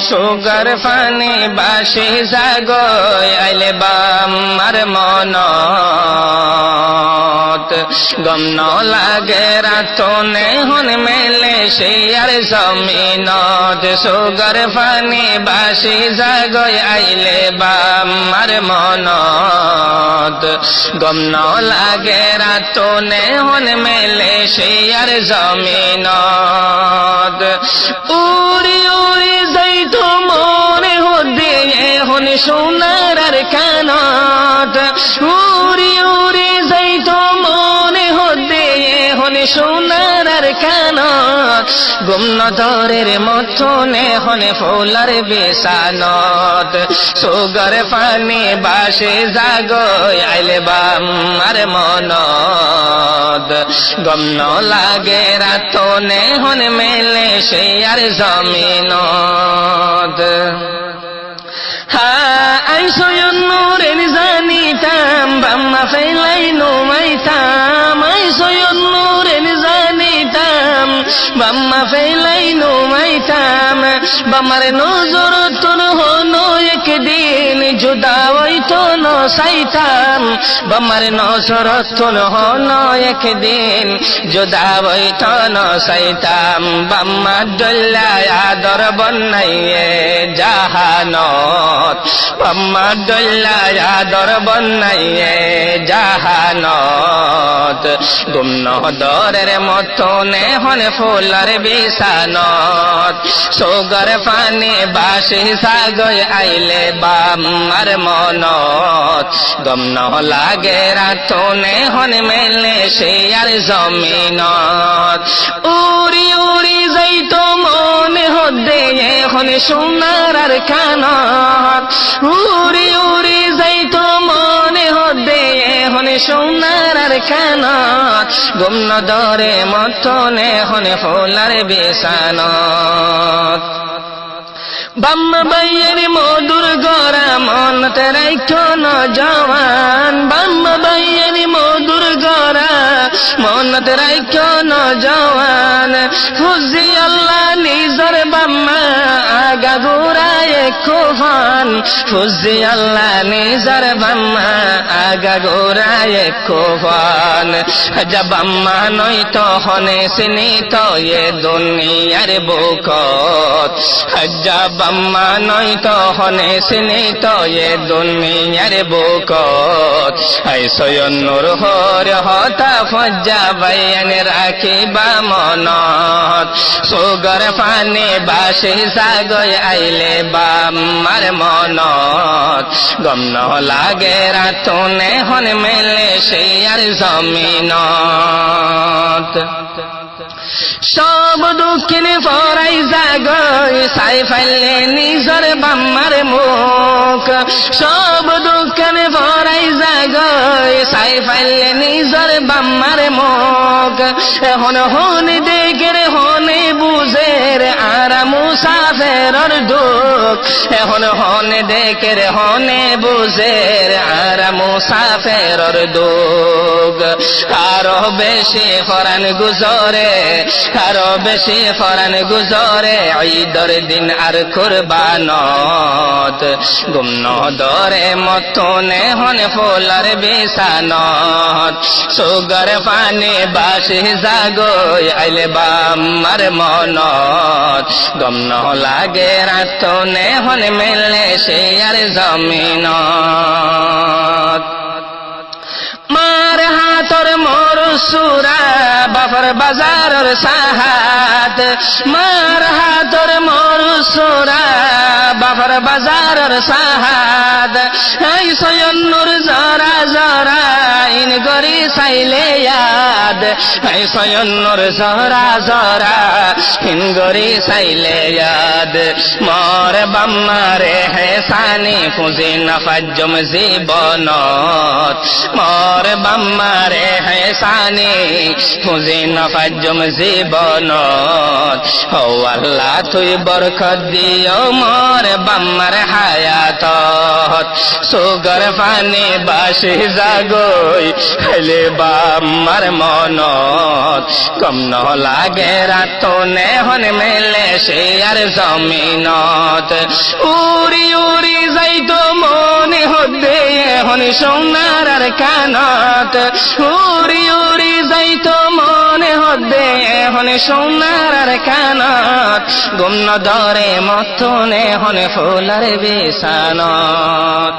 sugar পানি বাসি জাগয় আইলে বামার মনত গম ন লাগে রাতনে হন মেলে সে আর জমিনত সুগার পানি বাসি জাগয় আইলে বামার মনত গম ন লাগে রাতনে হন মেলে সে আর জমিনত উড়ি উড়ি যাইতো মনে হদে হন সোনার আর কানত উড়ি উড়ি যাইতো মনে হদে হন সোনার আর কানত গুমনদরের মতনে হনে ফুলার বেসানত সুগার পানি বাসে জাগয় আইলে বামার মনত গম ন লাগে রাতনে হন মেলে সে আর জমিনত আইসো নূরের জানিতাম বাম্মা ফেলাই নুমাইতাম আইসো নূরের জানিতাম বাম্মা ফেলাই নুমাইতাম বামার নজর তোর হনো একদিন জুদা হইতো ন সাইতাম বামার নজর তোর হনো একদিন জুদা হইতো ন সাইতাম বাম্মা দল্লায় আদর বন্নাইয়ে জাহানত বাম্মা দল্লায় আদর বন্নাইয়ে জাহানত গুমনদরের মতনে হনে ফুলার বিছানত সুগার পানি বাসি জাগয় আইলে বামার মনত গম ন লাগে রাতনে হন মেলে সে আর জমিনত উড়ি উড়ি যাইতো মনে হদে হন সোনার আর কানত উড়ি উড়ি যাইতো মনে হদে হন সোনার আর কানত গুমনদরে মতনে হনে ফুলার বিছানত বাম্মা বাইয়ের মধুর গড়া মনতে রাইখো ন জওয়ান বাম্মা বাইয়ের মধুর গড়া মনতে রাইখো ন জওয়ান হুজি আল্লাহ নিজর বাম্মা আগা গোড়ায় কোফান হুজি আল্লাহ নিজর বাম্মা আগা গোড়ায় কোফান জব বাম্মা নই তো হনে সিনিত এ দুনিয়ার বুকত জব বাম্মা নই তো হনে সিনিত এ দুনিয়ার বুকত আইসয় নূর হর হতা ফজ্জা বাইন রাখিবা মনত সুগার পানি বাসি জাগয় আইলে বামার মনত গম ন লাগে রাতনে হন মেলে সে আর জমিনত সব দুঃখিন ফরাই জাগয় সাই ফাইলে নিজর বাম্মার মুখ সব দুঃখিন ফরাই জাগয় সাই ফাইলে নিজর বাম্মার মুখ হন হন দেখের হনে বুঝের আরা মুসাফেরর দুঃখ এখন হন দেখের হনে বুঝের আরা মুসাফেরর দুঃখ আরো বেশি ফরান গুজরে আরো বেশি ফরান গুজরে ঈদর দিন আর কুরবানত গুমনদরে মতনে হন ফুলার বিছানত সুগার পানি বাসি জাগয় আইলে বামার মনত গম ন লাগে রাতনে হন মেলে সে আর জমিনত মার হাতর মোর সুরা বাফর বাজারর সাহাত মার হাতর মোর সুরা বাফর বাজারর সাহাত আই সয়ন্নুর জরা জরা ইন গরি সাইলে ইয়াদ আই সয়ন্নুর জরা জরা ইন গরি সাইলে ইয়াদ মোর বাম্মারে হেসানি পুঁজি নফাজ্জম জীবনত মোর বাম্মারে হেসানি পুঁজি নফাজ্জম জীবনত ও আল্লাহ তুই বরকত দিও মোর বাম্মার হায়াতত সুগার পানি বাসি জাগয় খাইলে বা আমার মনত কম ন লাগে রাতনে হন মেলে সে আর জমিনত উড়ি উড়ি যাইতো মনে হদে হন সোনার আর কানত উড়ি উড়ি যাইতো মনে হদে হন সোনার আর কানত গুম ন ধরে মতনে হন ফুলার বিছানত